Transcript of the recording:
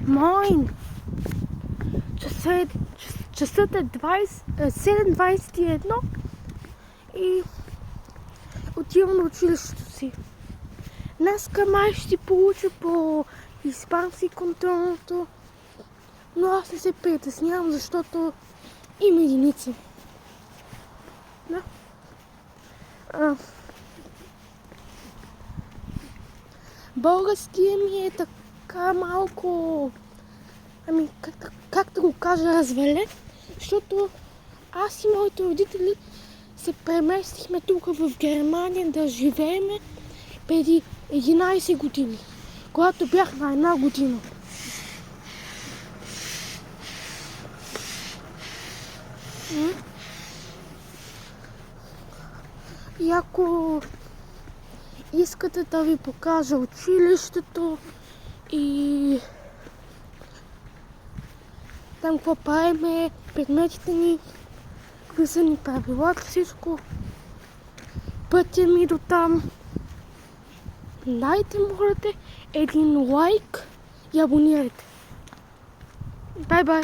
Moin! Часът е 7:21 и отивам на училището си. Днеска май ще получа по испански контролното, но аз не се притеснявам, защото има единици. Да. Българския ми е така малко, как да го кажа, развален, защото аз и моите родители се преместихме тук в Германия да живееме преди 11 години, когато бях на 1 година. И ако искате да ви покажа училището и там какво правиме, предметите ни, какви са ни правилата, всичко, пътя ми до там, дайте, молите, един лайк и абонирайте. Бай-бай!